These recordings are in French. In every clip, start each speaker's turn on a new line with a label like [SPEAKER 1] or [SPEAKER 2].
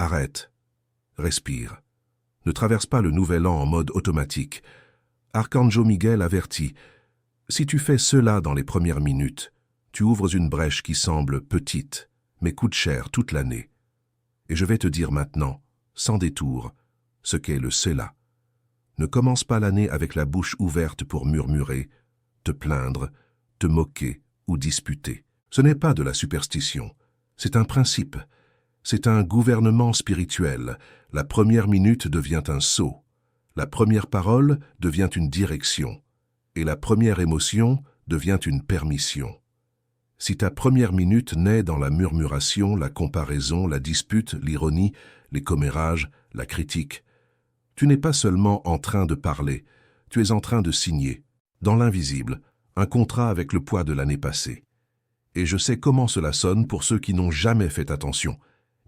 [SPEAKER 1] Arrête. Respire. Ne traverse pas le nouvel an en mode automatique. Archange Miguel avertit. Si tu fais cela dans les premières minutes, tu ouvres une brèche qui semble petite, mais coûte cher toute l'année. Et je vais te dire maintenant, sans détour, ce qu'est le cela. Ne commence pas l'année avec la bouche ouverte pour murmurer, te plaindre, te moquer ou disputer. Ce n'est pas de la superstition, c'est un principe. C'est un gouvernement spirituel. La première minute devient un sceau. La première parole devient une direction. Et la première émotion devient une permission. Si ta première minute naît dans la murmuration, la comparaison, la dispute, l'ironie, les commérages, la critique, tu n'es pas seulement en train de parler, tu es en train de signer, dans l'invisible, un contrat avec le poids de l'année passée. Et je sais comment cela sonne pour ceux qui n'ont jamais fait attention.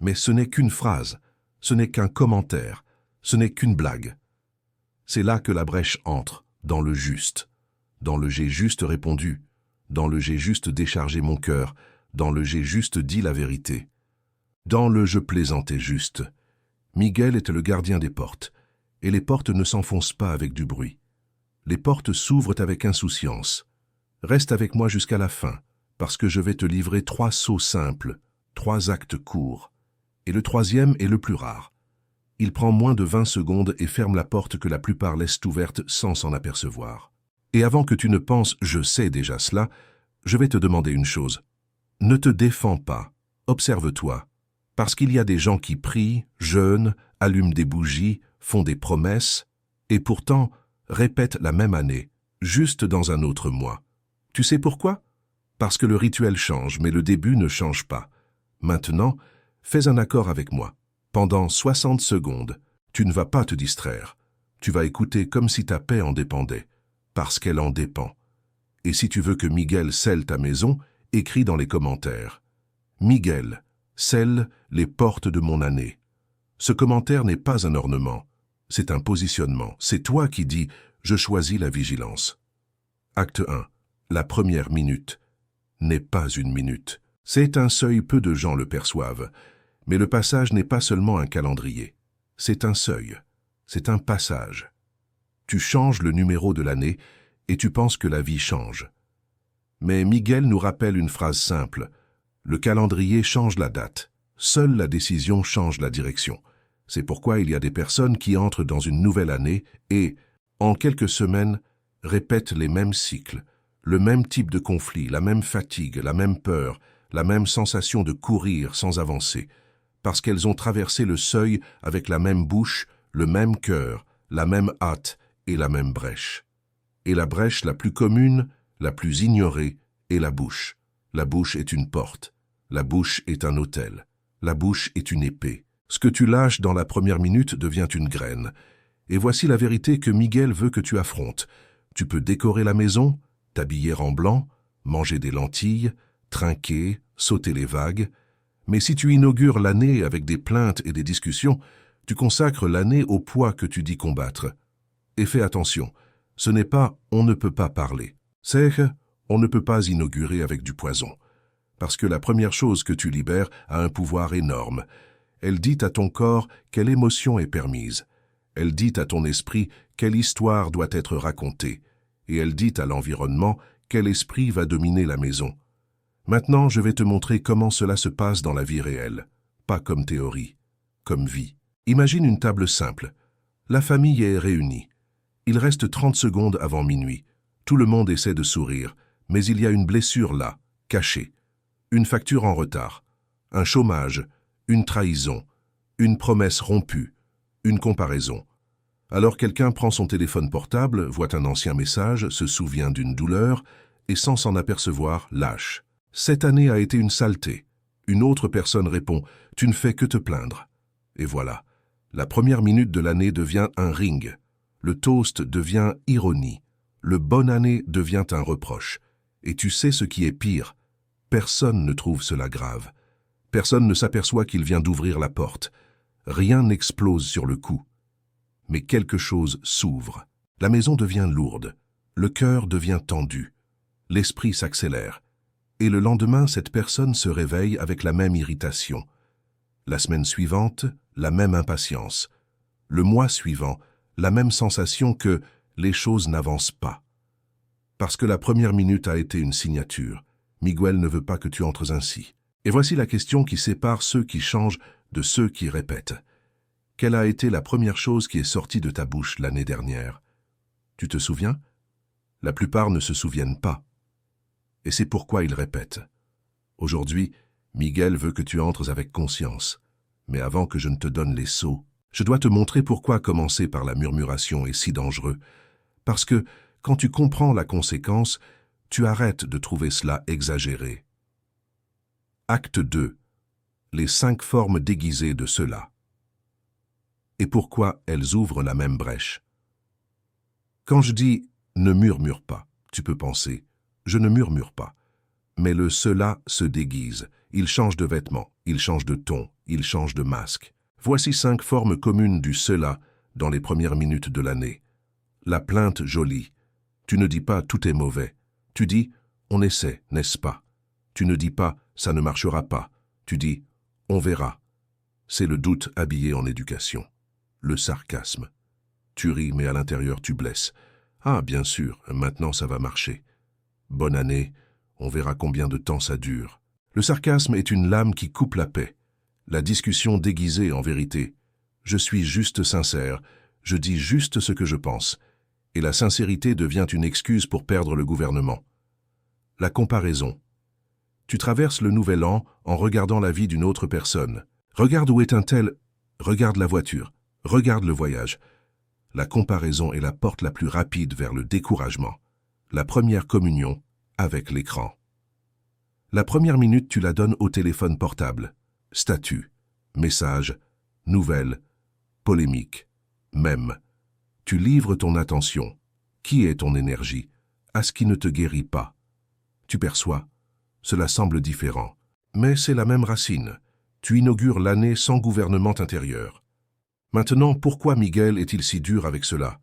[SPEAKER 1] Mais ce n'est qu'une phrase, ce n'est qu'un commentaire, ce n'est qu'une blague. C'est là que la brèche entre, dans le juste, dans le j'ai juste répondu, dans le j'ai juste déchargé mon cœur, dans le j'ai juste dit la vérité, dans le je plaisantais juste. Miguel était le gardien des portes, et les portes ne s'enfoncent pas avec du bruit. Les portes s'ouvrent avec insouciance. Reste avec moi jusqu'à la fin, parce que je vais te livrer 3 sauts simples, 3 actes courts. Et le troisième est le plus rare. Il prend moins de 20 secondes et ferme la porte que la plupart laissent ouverte sans s'en apercevoir. Et avant que tu ne penses « je sais déjà cela », je vais te demander une chose. Ne te défends pas, observe-toi. Parce qu'il y a des gens qui prient, jeûnent, allument des bougies, font des promesses, et pourtant répètent la même année, juste dans un autre mois. Tu sais pourquoi? Parce que le rituel change, mais le début ne change pas. Maintenant, fais un accord avec moi. Pendant 60 secondes, tu ne vas pas te distraire. Tu vas écouter comme si ta paix en dépendait, parce qu'elle en dépend. Et si tu veux que Miguel scelle ta maison, écris dans les commentaires. Miguel, scelle les portes de mon année. Ce commentaire n'est pas un ornement, c'est un positionnement. C'est toi qui dis « je choisis la vigilance ». Acte 1. La première minute n'est pas une minute. C'est un seuil, peu de gens le perçoivent. Mais le passage n'est pas seulement un calendrier. C'est un seuil. C'est un passage. Tu changes le numéro de l'année et tu penses que la vie change. Mais Miguel nous rappelle une phrase simple. Le calendrier change la date. Seule la décision change la direction. C'est pourquoi il y a des personnes qui entrent dans une nouvelle année et, en quelques semaines, répètent les mêmes cycles, le même type de conflit, la même fatigue, la même peur, la même sensation de courir sans avancer, parce qu'elles ont traversé le seuil avec la même bouche, le même cœur, la même hâte et la même brèche. Et la brèche la plus commune, la plus ignorée, est la bouche. La bouche est une porte. La bouche est un autel. La bouche est une épée. Ce que tu lâches dans la première minute devient une graine. Et voici la vérité que Miguel veut que tu affrontes. Tu peux décorer la maison, t'habiller en blanc, manger des lentilles, trinquer, sauter les vagues. Mais si tu inaugures l'année avec des plaintes et des discussions, tu consacres l'année au poids que tu dis combattre. Et fais attention, ce n'est pas « on ne peut pas parler ». C'est « on ne peut pas inaugurer avec du poison ». Parce que la première chose que tu libères a un pouvoir énorme. Elle dit à ton corps quelle émotion est permise. Elle dit à ton esprit quelle histoire doit être racontée. Et elle dit à l'environnement quel esprit va dominer la maison. Maintenant, je vais te montrer comment cela se passe dans la vie réelle. Pas comme théorie, comme vie. Imagine une table simple. La famille est réunie. Il reste 30 secondes avant minuit. Tout le monde essaie de sourire, mais il y a une blessure là, cachée. Une facture en retard, un chômage, une trahison, une promesse rompue, une comparaison. Alors quelqu'un prend son téléphone portable, voit un ancien message, se souvient d'une douleur et sans s'en apercevoir, lâche. Cette année a été une saleté. Une autre personne répond « Tu ne fais que te plaindre ». Et voilà, la première minute de l'année devient un ring. Le toast devient ironie. Le bonne année devient un reproche. Et tu sais ce qui est pire. Personne ne trouve cela grave. Personne ne s'aperçoit qu'il vient d'ouvrir la porte. Rien n'explose sur le coup. Mais quelque chose s'ouvre. La maison devient lourde. Le cœur devient tendu. L'esprit s'accélère. Et le lendemain, cette personne se réveille avec la même irritation. La semaine suivante, la même impatience. Le mois suivant, la même sensation que les choses n'avancent pas. Parce que la première minute a été une signature, Miguel ne veut pas que tu entres ainsi. Et voici la question qui sépare ceux qui changent de ceux qui répètent. Quelle a été la première chose qui est sortie de ta bouche l'année dernière? Tu te souviens? La plupart ne se souviennent pas. Et c'est pourquoi ils répètent. Aujourd'hui, Miguel veut que tu entres avec conscience. Mais avant que je ne te donne les sceaux, je dois te montrer pourquoi commencer par la murmuration est si dangereux. Parce que, quand tu comprends la conséquence, tu arrêtes de trouver cela exagéré. Acte 2. Les 5 formes déguisées de cela. Et pourquoi elles ouvrent la même brèche? Quand je dis « ne murmure pas », tu peux penser « je ne murmure pas ». Mais le cela se déguise, il change de vêtements, il change de ton, il change de masque. Voici 5 formes communes du cela dans les premières minutes de l'année. La plainte jolie. Tu ne dis pas « tout est mauvais ». Tu dis « on essaie, n'est-ce pas ?» Tu ne dis pas « ça ne marchera pas ». Tu dis « on verra ». C'est le doute habillé en éducation. Le sarcasme. Tu ris, mais à l'intérieur tu blesses. Ah, bien sûr, maintenant ça va marcher. Bonne année, on verra combien de temps ça dure. Le sarcasme est une lame qui coupe la paix. La discussion déguisée en vérité. Je suis juste sincère, je dis juste ce que je pense. Et la sincérité devient une excuse pour perdre le gouvernement. La comparaison. Tu traverses le nouvel an en regardant la vie d'une autre personne. Regarde où est un tel, regarde la voiture, regarde le voyage. La comparaison est la porte la plus rapide vers le découragement. La première communion avec l'écran. La première minute, tu la donnes au téléphone portable. Statut, message, nouvelles, polémique, mème. Tu livres ton attention. Qui est ton énergie? À ce qui ne te guérit pas. Tu perçois. Cela semble différent. Mais c'est la même racine. Tu inaugures l'année sans gouvernement intérieur. Maintenant, pourquoi Miguel est-il si dur avec cela?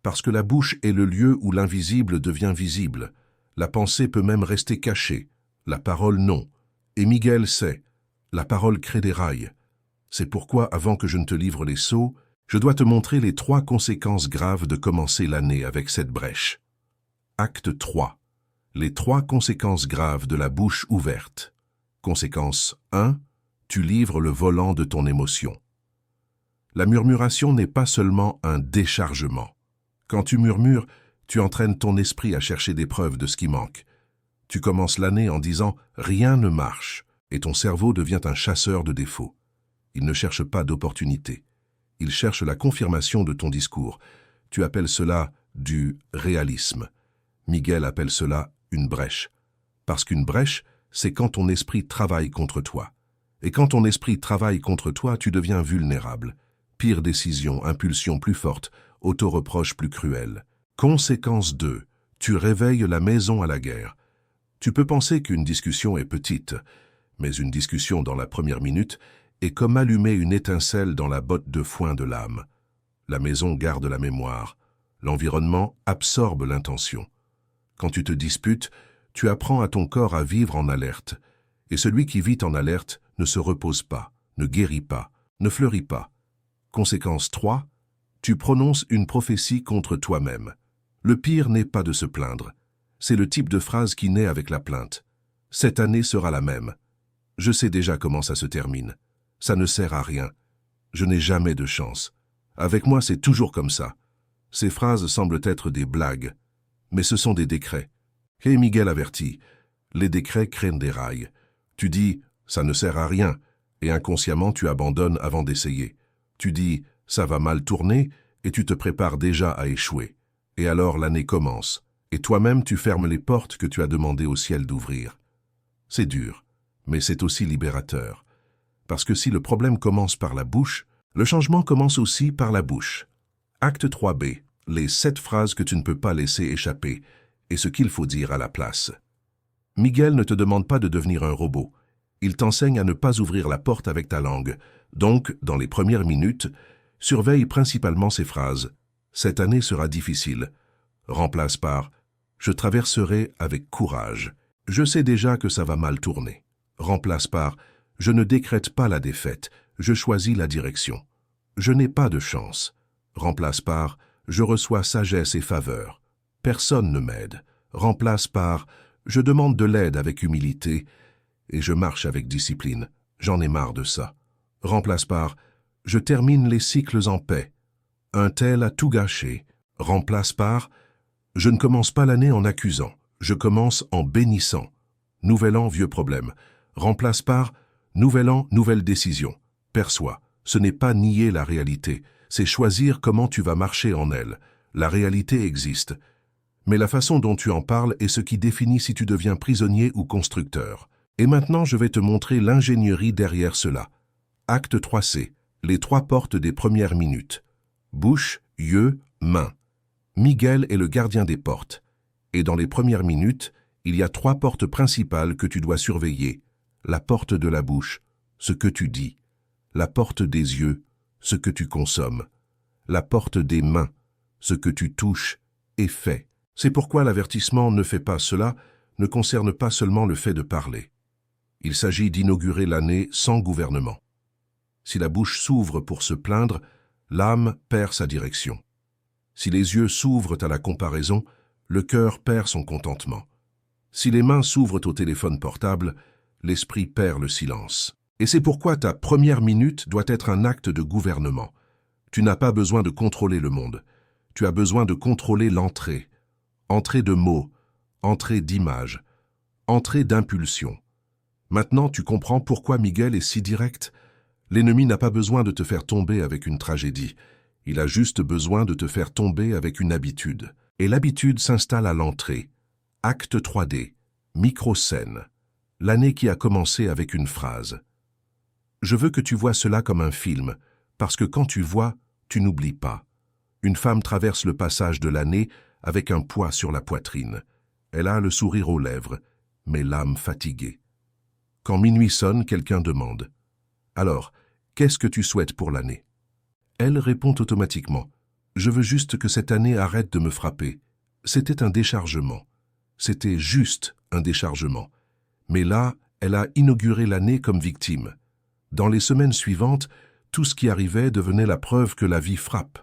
[SPEAKER 1] Parce que la bouche est le lieu où l'invisible devient visible. La pensée peut même rester cachée. La parole non. Et Miguel sait. La parole crée des rails. C'est pourquoi, avant que je ne te livre les sceaux, je dois te montrer les 3 conséquences graves de commencer l'année avec cette brèche. Acte 3. Les 3 conséquences graves de la bouche ouverte. Conséquence 1. Tu livres le volant de ton émotion. La murmuration n'est pas seulement un déchargement. Quand tu murmures, tu entraînes ton esprit à chercher des preuves de ce qui manque. Tu commences l'année en disant « rien ne marche » et ton cerveau devient un chasseur de défauts. Il ne cherche pas d'opportunité. Il cherche la confirmation de ton discours. Tu appelles cela du réalisme. Miguel appelle cela une brèche. Parce qu'une brèche, c'est quand ton esprit travaille contre toi. Et quand ton esprit travaille contre toi, tu deviens vulnérable. Pire décision, impulsion plus forte, auto-reproche plus cruel. Conséquence 2. Tu réveilles la maison à la guerre. Tu peux penser qu'une discussion est petite, mais une discussion dans la première minute est comme allumer une étincelle dans la botte de foin de l'âme. La maison garde la mémoire. L'environnement absorbe l'intention. Quand tu te disputes, tu apprends à ton corps à vivre en alerte. Et celui qui vit en alerte ne se repose pas, ne guérit pas, ne fleurit pas. Conséquence 3. Tu prononces une prophétie contre toi-même. Le pire n'est pas de se plaindre. C'est le type de phrase qui naît avec la plainte. Cette année sera la même. Je sais déjà comment ça se termine. Ça ne sert à rien. Je n'ai jamais de chance. Avec moi, c'est toujours comme ça. Ces phrases semblent être des blagues, mais ce sont des décrets. Et Miguel avertit, les décrets créent des rails. Tu dis, ça ne sert à rien, et inconsciemment tu abandonnes avant d'essayer. Tu dis, ça va mal tourner, et tu te prépares déjà à échouer. Et alors l'année commence, et toi-même tu fermes les portes que tu as demandé au ciel d'ouvrir. C'est dur, mais c'est aussi libérateur. Parce que si le problème commence par la bouche, le changement commence aussi par la bouche. Acte 3b, les 7 phrases que tu ne peux pas laisser échapper, et ce qu'il faut dire à la place. Miguel ne te demande pas de devenir un robot. Il t'enseigne à ne pas ouvrir la porte avec ta langue. Donc, dans les premières minutes, surveille principalement ces phrases. Cette année sera difficile. Remplace par « Je traverserai avec courage. Je sais déjà que ça va mal tourner. » Remplace par « Je ne décrète pas la défaite. je choisis la direction. Je n'ai pas de chance. Remplace par je reçois sagesse et faveur. Personne ne m'aide. Remplace par je demande de l'aide avec humilité et je marche avec discipline. J'en ai marre de ça. Remplace par je termine les cycles en paix. Un tel a tout gâché. Remplace par je ne commence pas l'année en accusant. Je commence en bénissant. Nouvel an, vieux problème. Remplace par nouvel an, nouvelle décision. Perçois. Ce n'est pas nier la réalité, c'est choisir comment tu vas marcher en elle. La réalité existe. Mais la façon dont tu en parles est ce qui définit si tu deviens prisonnier ou constructeur. Et maintenant, je vais te montrer l'ingénierie derrière cela. Acte 3C. Les 3 portes des premières minutes. Bouche, yeux, mains. Miguel est le gardien des portes. Et dans les premières minutes, il y a 3 portes principales que tu dois surveiller. La porte de la bouche, ce que tu dis. La porte des yeux, ce que tu consommes. La porte des mains, ce que tu touches et fais. C'est pourquoi l'avertissement « ne fais pas cela » ne concerne pas seulement le fait de parler. Il s'agit d'inaugurer l'année sans gouvernement. Si la bouche s'ouvre pour se plaindre, l'âme perd sa direction. Si les yeux s'ouvrent à la comparaison, le cœur perd son contentement. Si les mains s'ouvrent au téléphone portable, l'esprit perd le silence. Et c'est pourquoi ta première minute doit être un acte de gouvernement. Tu n'as pas besoin de contrôler le monde. Tu as besoin de contrôler l'entrée. Entrée de mots, entrée d'images, entrée d'impulsions. Maintenant, tu comprends pourquoi Miguel est si direct. L'ennemi n'a pas besoin de te faire tomber avec une tragédie. Il a juste besoin de te faire tomber avec une habitude. Et l'habitude s'installe à l'entrée. Acte 3D, micro-scène. L'année qui a commencé avec une phrase. Je veux que tu vois cela comme un film, parce que quand tu vois, tu n'oublies pas. Une femme traverse le passage de l'année avec un poids sur la poitrine. Elle a le sourire aux lèvres, mais l'âme fatiguée. Quand minuit sonne, quelqu'un demande « Alors, qu'est-ce que tu souhaites pour l'année ?» Elle répond automatiquement « Je veux juste que cette année arrête de me frapper. » C'était un déchargement. C'était juste un déchargement. Mais là, elle a inauguré l'année comme victime. Dans les semaines suivantes, tout ce qui arrivait devenait la preuve que la vie frappe.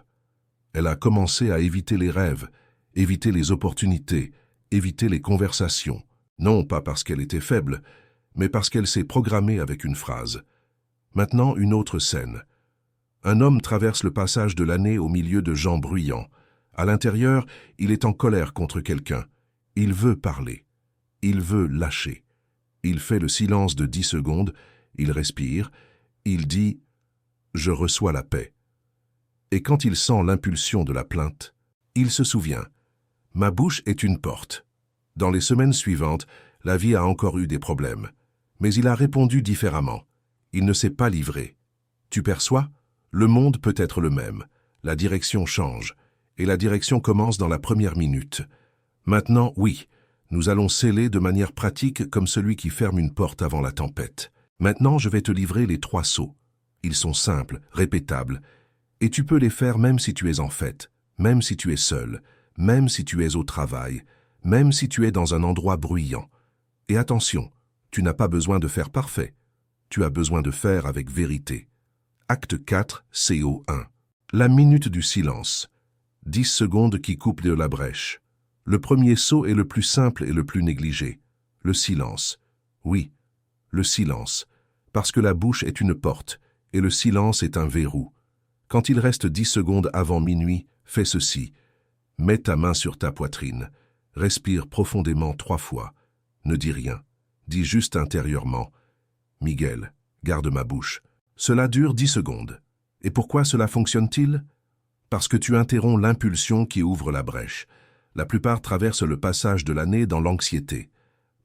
[SPEAKER 1] Elle a commencé à éviter les rêves, éviter les opportunités, éviter les conversations. Non pas parce qu'elle était faible, mais parce qu'elle s'est programmée avec une phrase. Maintenant, une autre scène. Un homme traverse le passage de l'année au milieu de gens bruyants. À l'intérieur, il est en colère contre quelqu'un. Il veut parler. Il veut lâcher. Il fait le silence de 10 secondes. Il respire, il dit « Je reçois la paix ». Et quand il sent l'impulsion de la plainte, il se souvient « Ma bouche est une porte ». Dans les semaines suivantes, la vie a encore eu des problèmes. Mais il a répondu différemment. Il ne s'est pas livré. Tu perçois? Le monde peut être le même. La direction change. Et la direction commence dans la première minute. Maintenant, oui, nous allons sceller de manière pratique comme celui qui ferme une porte avant la tempête. Maintenant, je vais te livrer les 3 sauts. Ils sont simples, répétables, et tu peux les faire même si tu es en fête, même si tu es seul, même si tu es au travail, même si tu es dans un endroit bruyant. Et attention, tu n'as pas besoin de faire parfait. Tu as besoin de faire avec vérité. Acte 4, CO1. La minute du silence. 10 secondes qui coupent de la brèche. Le premier saut est le plus simple et le plus négligé. Le silence. Oui, le silence. Parce que la bouche est une porte, et le silence est un verrou. Quand il reste 10 secondes avant minuit, fais ceci. Mets ta main sur ta poitrine. Respire profondément 3 fois. Ne dis rien. Dis juste intérieurement. Miguel, garde ma bouche. Cela dure 10 secondes. Et pourquoi cela fonctionne-t-il? Parce que tu interromps l'impulsion qui ouvre la brèche. La plupart traversent le passage de l'année dans l'anxiété.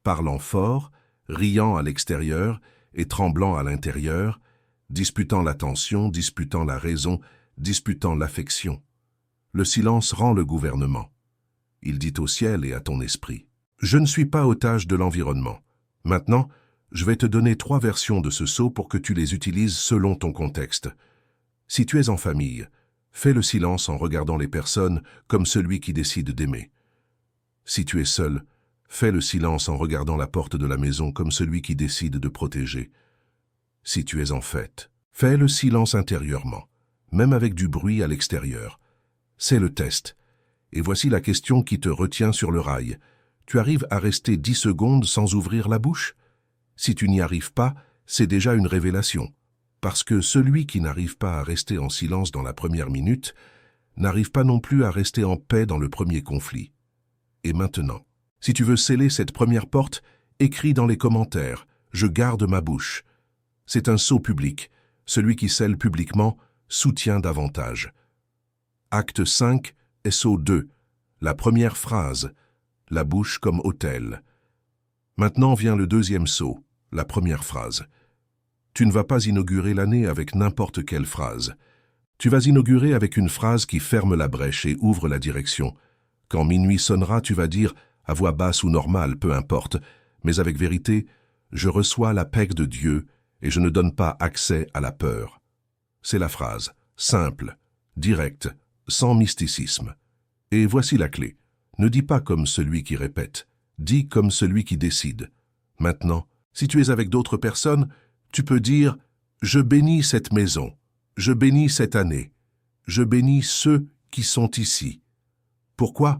[SPEAKER 1] Parlant fort, riant à l'extérieur et tremblant à l'intérieur, disputant l'attention, disputant la raison, disputant l'affection. Le silence rend le gouvernement. Il dit au ciel et à ton esprit. Je ne suis pas otage de l'environnement. Maintenant, je vais te donner 3 versions de ce saut pour que tu les utilises selon ton contexte. Si tu es en famille, fais le silence en regardant les personnes comme celui qui décide d'aimer. Si tu es seul, fais le silence en regardant la porte de la maison comme celui qui décide de protéger. Si tu es en fête, Fais le silence intérieurement, même avec du bruit à l'extérieur. C'est le test. Et voici la question qui te retient sur le rail. Tu arrives à rester 10 secondes sans ouvrir la bouche? Si tu n'y arrives pas, c'est déjà une révélation. Parce que celui qui n'arrive pas à rester en silence dans la première minute, n'arrive pas non plus à rester en paix dans le premier conflit. Et maintenant, si tu veux sceller cette première porte, écris dans les commentaires « Je garde ma bouche ». C'est un sceau public. Celui qui scelle publiquement soutient davantage. Acte 5, SO 2. La première phrase. La bouche comme autel. Maintenant vient le deuxième sceau, la première phrase. Tu ne vas pas inaugurer l'année avec n'importe quelle phrase. Tu vas inaugurer avec une phrase qui ferme la brèche et ouvre la direction. Quand minuit sonnera, tu vas dire, à voix basse ou normale, peu importe, mais avec vérité, je reçois la paix de Dieu et je ne donne pas accès à la peur. C'est la phrase, simple, directe, sans mysticisme. Et voici la clé. Ne dis pas comme celui qui répète, dis comme celui qui décide. Maintenant, si tu es avec d'autres personnes, tu peux dire « Je bénis cette maison, je bénis cette année, je bénis ceux qui sont ici ». Pourquoi?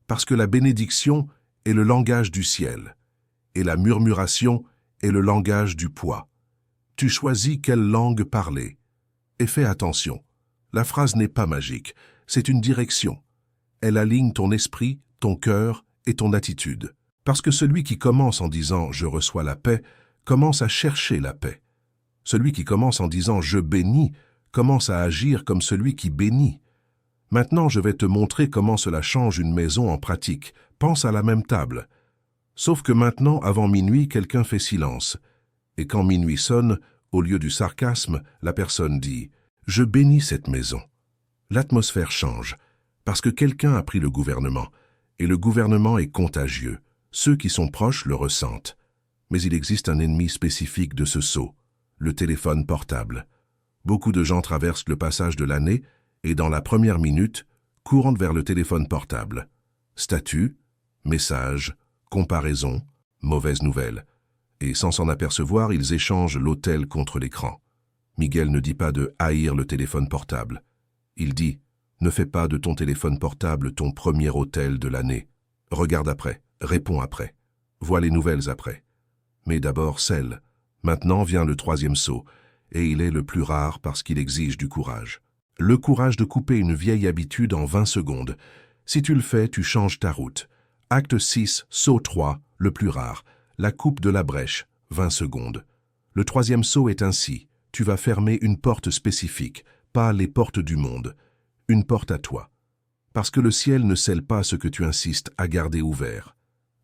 [SPEAKER 1] Parce que la bénédiction est le langage du ciel, et la murmuration est le langage du poids. Tu choisis quelle langue parler. Et fais attention, la phrase n'est pas magique, c'est une direction. Elle aligne ton esprit, ton cœur et ton attitude. Parce que celui qui commence en disant « Je reçois la paix » commence à chercher la paix. Celui qui commence en disant « Je bénis » commence à agir comme celui qui bénit. Maintenant, je vais te montrer comment cela change une maison en pratique. Pense à la même table. Sauf que maintenant, avant minuit, quelqu'un fait silence. Et quand minuit sonne, au lieu du sarcasme, la personne dit « Je bénis cette maison ». L'atmosphère change, parce que quelqu'un a pris le gouvernement, et le gouvernement est contagieux. Ceux qui sont proches le ressentent. Mais il existe un ennemi spécifique de ce sceau, le téléphone portable. Beaucoup de gens traversent le passage de l'année et dans la première minute, courent vers le téléphone portable. Statut, message, comparaison, mauvaise nouvelle. Et sans s'en apercevoir, ils échangent l'autel contre l'écran. Miguel ne dit pas de haïr le téléphone portable. Il dit « Ne fais pas de ton téléphone portable ton premier autel de l'année. Regarde après, réponds après, vois les nouvelles après. Mais d'abord celle. Maintenant vient le troisième sceau, et il est le plus rare parce qu'il exige du courage. Le courage de couper une vieille habitude en 20 secondes. Si tu le fais, tu changes ta route. Acte 6, sceau 3, le plus rare. La coupe de la brèche, 20 secondes. Le troisième sceau est ainsi. Tu vas fermer une porte spécifique, pas les portes du monde. Une porte à toi. Parce que le ciel ne scelle pas ce que tu insistes à garder ouvert.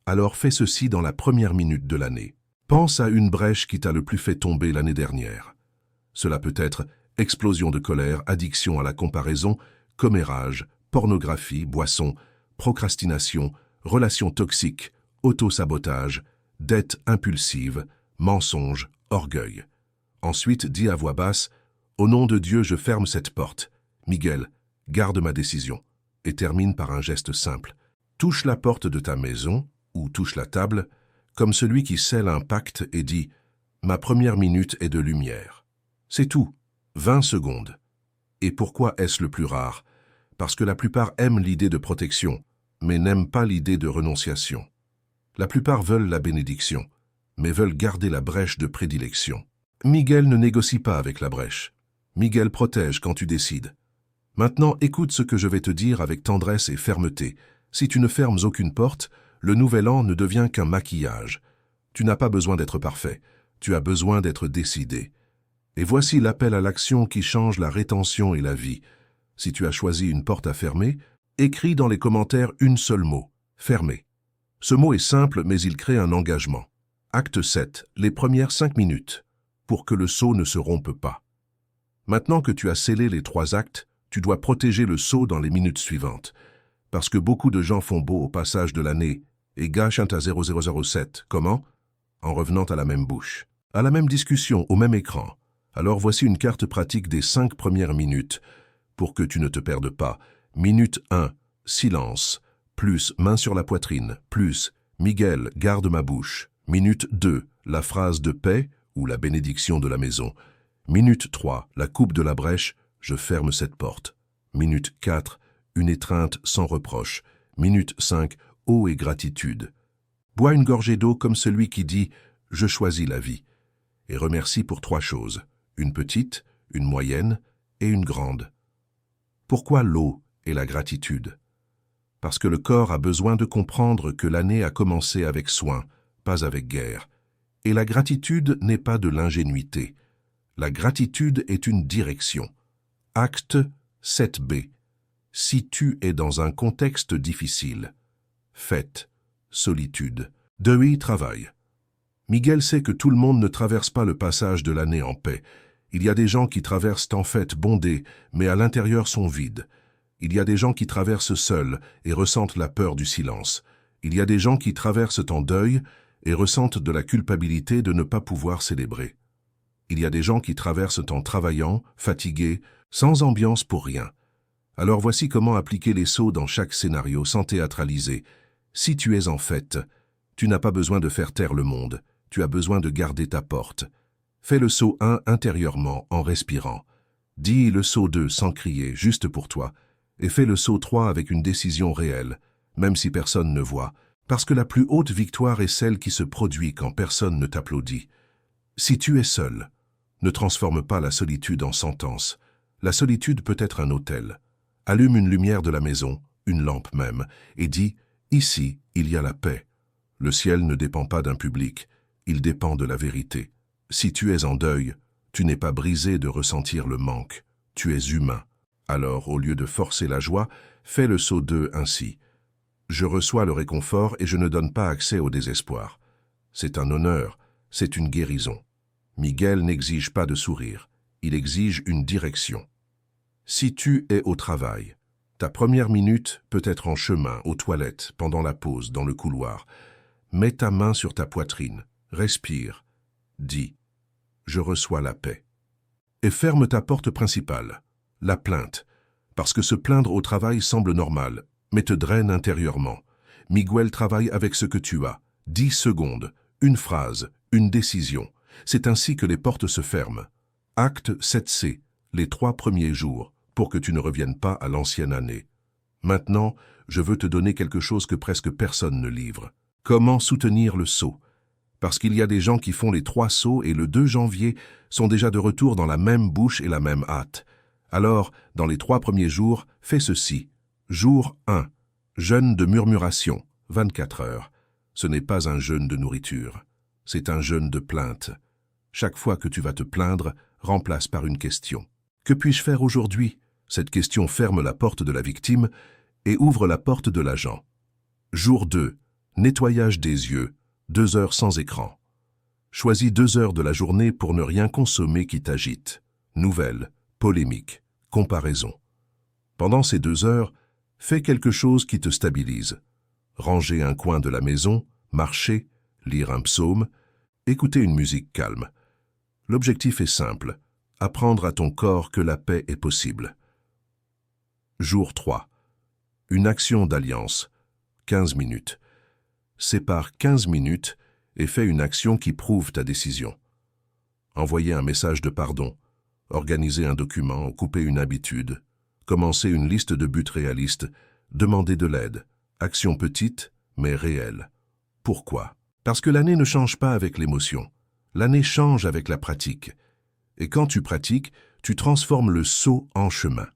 [SPEAKER 1] Alors fais ceci dans la première minute de l'année. Pense à une brèche qui t'a le plus fait tomber l'année dernière. Cela peut être explosion de colère, addiction à la comparaison, commérage, pornographie, boisson, procrastination, relations toxiques, auto-sabotage, dette impulsive, mensonge, orgueil. Ensuite, dis à voix basse « Au nom de Dieu, je ferme cette porte. Miguel, garde ma décision. » Et termine par un geste simple. Touche la porte de ta maison, ou touche la table, comme celui qui scelle un pacte et dit « Ma première minute est de lumière. » C'est tout. 20 secondes. Et pourquoi est-ce le plus rare? Parce que la plupart aiment l'idée de protection, mais n'aiment pas l'idée de renonciation. La plupart veulent la bénédiction, mais veulent garder la brèche de prédilection. Miguel ne négocie pas avec la brèche. Miguel protège quand tu décides. Maintenant, écoute ce que je vais te dire avec tendresse et fermeté. Si tu ne fermes aucune porte, le nouvel an ne devient qu'un maquillage. Tu n'as pas besoin d'être parfait, tu as besoin d'être décidé. Et voici l'appel à l'action qui change la rétention et la vie. Si tu as choisi une porte à fermer, écris dans les commentaires une seule mot, fermer. Ce mot est simple, mais il crée un engagement. Acte 7, les premières 5 minutes, pour que le sceau ne se rompe pas. Maintenant que tu as scellé les 3 actes, tu dois protéger le sceau dans les minutes suivantes. Parce que beaucoup de gens font beau au passage de l'année et gâchent un à 0007. Comment? En revenant à la même bouche, à la même discussion, au même écran. Alors voici une carte pratique des 5 premières minutes, pour que tu ne te perdes pas. Minute 1, silence, plus main sur la poitrine, plus Miguel, garde ma bouche. Minute 2, la phrase de paix ou la bénédiction de la maison. Minute 3, la coupe de la brèche, je ferme cette porte. Minute 4, une étreinte sans reproche. Minute 5, eau et gratitude. Bois une gorgée d'eau comme celui qui dit « Je choisis la vie » et remercie pour 3 choses, une petite, une moyenne et une grande. Pourquoi l'eau et la gratitude? Parce que le corps a besoin de comprendre que l'année a commencé avec soin, pas avec guerre. Et la gratitude n'est pas de l'ingénuité. La gratitude est une direction. Acte 7b. Si tu es dans un contexte difficile. Fête, solitude, deuil, travail. Miguel sait que tout le monde ne traverse pas le passage de l'année en paix. Il y a des gens qui traversent en fête bondés, mais à l'intérieur sont vides. Il y a des gens qui traversent seuls et ressentent la peur du silence. Il y a des gens qui traversent en deuil et ressentent de la culpabilité de ne pas pouvoir célébrer. Il y a des gens qui traversent en travaillant, fatigués, sans ambiance pour rien. Alors voici comment appliquer les sauts dans chaque scénario sans théâtraliser. Si tu es en fête, tu n'as pas besoin de faire taire le monde, tu as besoin de garder ta porte. Fais le saut 1 intérieurement en respirant. Dis le saut 2 sans crier, juste pour toi. Et fais le saut 3 avec une décision réelle, même si personne ne voit, parce que la plus haute victoire est celle qui se produit quand personne ne t'applaudit. Si tu es seul, ne transforme pas la solitude en sentence. La solitude peut être un hôtel. Allume une lumière de la maison, une lampe même, et dis « Ici, il y a la paix ». Le ciel ne dépend pas d'un public, il dépend de la vérité. Si tu es en deuil, tu n'es pas brisé de ressentir le manque, tu es humain. Alors, au lieu de forcer la joie, fais le saut 2 ainsi. Je reçois le réconfort et je ne donne pas accès au désespoir. C'est un honneur, c'est une guérison. Miguel n'exige pas de sourire, il exige une direction. Si tu es au travail, ta première minute peut être en chemin, aux toilettes, pendant la pause, dans le couloir. Mets ta main sur ta poitrine, respire, dis « Je reçois la paix ». Et ferme ta porte principale, la plainte, parce que se plaindre au travail semble normal, mais te draine intérieurement. Miguel travaille avec ce que tu as, 10 secondes, une phrase, une décision. C'est ainsi que les portes se ferment. Acte 7c, les 3 premiers jours, pour que tu ne reviennes pas à l'ancienne année. Maintenant, je veux te donner quelque chose que presque personne ne livre. Comment soutenir le saut? Parce qu'il y a des gens qui font les 3 sauts et le 2 janvier sont déjà de retour dans la même bouche et la même hâte. Alors, dans les 3 premiers jours, fais ceci. Jour 1. Jeûne de murmuration, 24 heures. Ce n'est pas un jeûne de nourriture, c'est un jeûne de plainte. Chaque fois que tu vas te plaindre, remplace par une question. Que puis-je faire aujourd'hui? Cette question ferme la porte de la victime et ouvre la porte de l'agent. Jour 2. Nettoyage des yeux, 2 heures sans écran. Choisis 2 heures de la journée pour ne rien consommer qui t'agite. Nouvelles, polémiques, comparaison. Pendant ces 2 heures, fais quelque chose qui te stabilise. Ranger un coin de la maison, marcher, lire un psaume, écouter une musique calme. L'objectif est simple, apprendre à ton corps que la paix est possible. Jour 3. Une action d'alliance, 15 minutes. Sépare 15 minutes et fais une action qui prouve ta décision. Envoyer un message de pardon, organiser un document, couper une habitude, commencer une liste de buts réalistes, demander de l'aide, action petite mais réelle. Pourquoi? Parce que l'année ne change pas avec l'émotion. L'année change avec la pratique. Et quand tu pratiques, tu transformes le saut en chemin.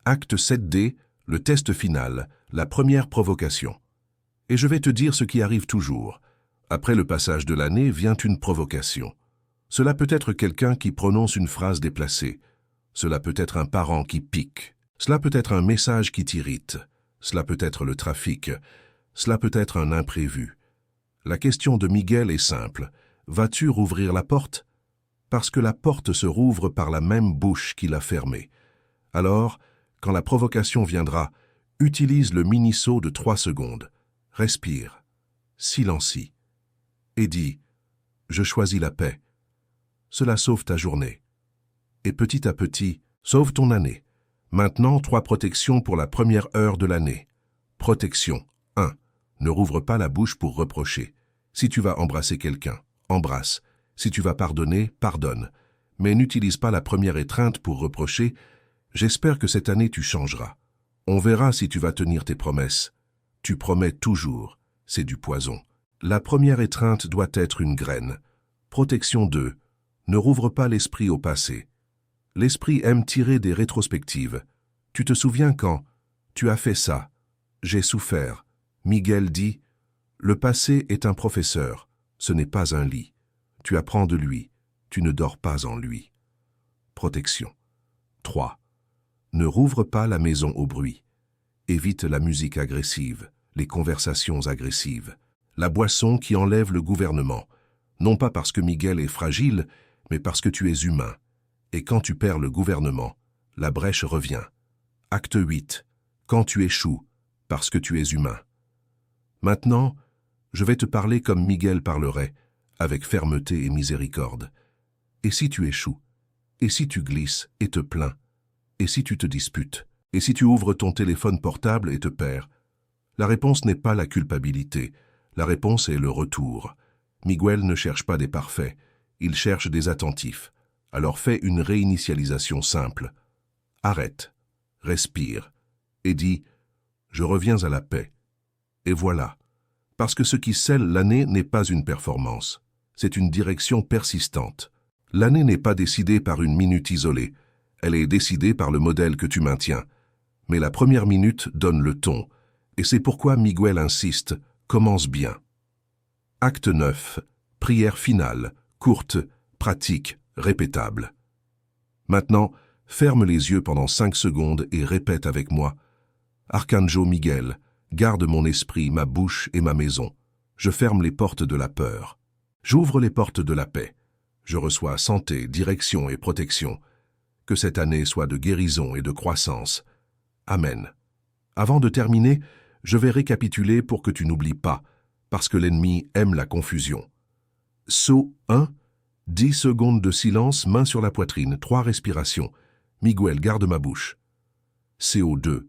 [SPEAKER 1] Acte 7D, le test final, la première provocation. Et je vais te dire ce qui arrive toujours. Après le passage de l'année vient une provocation. Cela peut être quelqu'un qui prononce une phrase déplacée. Cela peut être un parent qui pique. Cela peut être un message qui t'irrite. Cela peut être le trafic. Cela peut être un imprévu. La question de Miguel est simple. Vas-tu rouvrir la porte? Parce que la porte se rouvre par la même bouche qui l'a fermée. Alors, quand la provocation viendra, utilise le mini-saut de 3 secondes. Respire, silencie, et dis « Je choisis la paix ». Cela sauve ta journée. Et petit à petit, sauve ton année. Maintenant, 3 protections pour la première heure de l'année. Protection 1. Ne rouvre pas la bouche pour reprocher. Si tu vas embrasser quelqu'un, embrasse. Si tu vas pardonner, pardonne. Mais n'utilise pas la première étreinte pour reprocher « J'espère que cette année tu changeras. On verra si tu vas tenir tes promesses. Tu promets toujours, c'est du poison. » La première étreinte doit être une graine. Protection 2. Ne rouvre pas l'esprit au passé. L'esprit aime tirer des rétrospectives. Tu te souviens quand tu as fait ça? J'ai souffert. Miguel dit, le passé est un professeur, ce n'est pas un lit. Tu apprends de lui, tu ne dors pas en lui. Protection. 3. Ne rouvre pas la maison au bruit. Évite la musique agressive, les conversations agressives, la boisson qui enlève le gouvernement, non pas parce que Miguel est fragile, mais parce que tu es humain. Et quand tu perds le gouvernement, la brèche revient. Acte 8. Quand tu échoues, parce que tu es humain. Maintenant, je vais te parler comme Miguel parlerait, avec fermeté et miséricorde. Et si tu échoues? Et si tu glisses et te plains? Et si tu te disputes? Et si tu ouvres ton téléphone portable et te perds? La réponse n'est pas la culpabilité, la réponse est le retour. Miguel ne cherche pas des parfaits, il cherche des attentifs. Alors fais une réinitialisation simple. Arrête, respire, et dis « Je reviens à la paix ». Et voilà. Parce que ce qui scelle l'année n'est pas une performance, c'est une direction persistante. L'année n'est pas décidée par une minute isolée, elle est décidée par le modèle que tu maintiens. Mais la première minute donne le ton, et c'est pourquoi Miguel insiste, commence bien. Acte 9. Prière finale, courte, pratique, répétable. Maintenant, ferme les yeux pendant 5 secondes et répète avec moi. Arcangelo Miguel, garde mon esprit, ma bouche et ma maison. Je ferme les portes de la peur. J'ouvre les portes de la paix. Je reçois santé, direction et protection. Que cette année soit de guérison et de croissance. Amen. Avant de terminer, je vais récapituler pour que tu n'oublies pas, parce que l'ennemi aime la confusion. Saut 1. 10 secondes de silence, main sur la poitrine, 3 respirations. Miguel, garde ma bouche. CO2.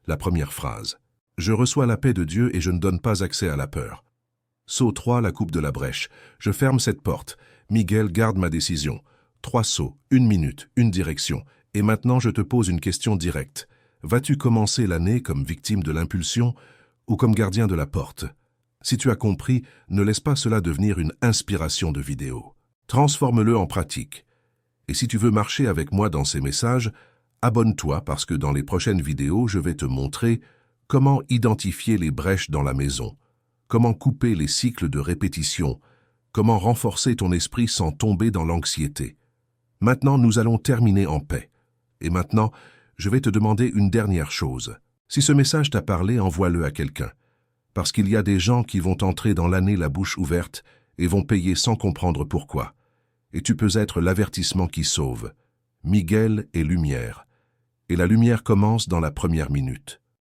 [SPEAKER 1] La première phrase. Je reçois la paix de Dieu et je ne donne pas accès à la peur. Saut 3, la coupe de la brèche. Je ferme cette porte. Miguel, garde ma décision. 3 sauts, 1 minute, 1 direction. Et maintenant, je te pose une question directe. Vas-tu commencer l'année comme victime de l'impulsion ou comme gardien de la porte? Si tu as compris, ne laisse pas cela devenir une inspiration de vidéo. Transforme-le en pratique. Et si tu veux marcher avec moi dans ces messages, abonne-toi parce que dans les prochaines vidéos, je vais te montrer comment identifier les brèches dans la maison, comment couper les cycles de répétition, comment renforcer ton esprit sans tomber dans l'anxiété. Maintenant, nous allons terminer en paix. Et maintenant, je vais te demander une dernière chose. Si ce message t'a parlé, envoie-le à quelqu'un. Parce qu'il y a des gens qui vont entrer dans l'année la bouche ouverte et vont payer sans comprendre pourquoi. Et tu peux être l'avertissement qui sauve. Miguel est lumière. Et la lumière commence dans la première minute.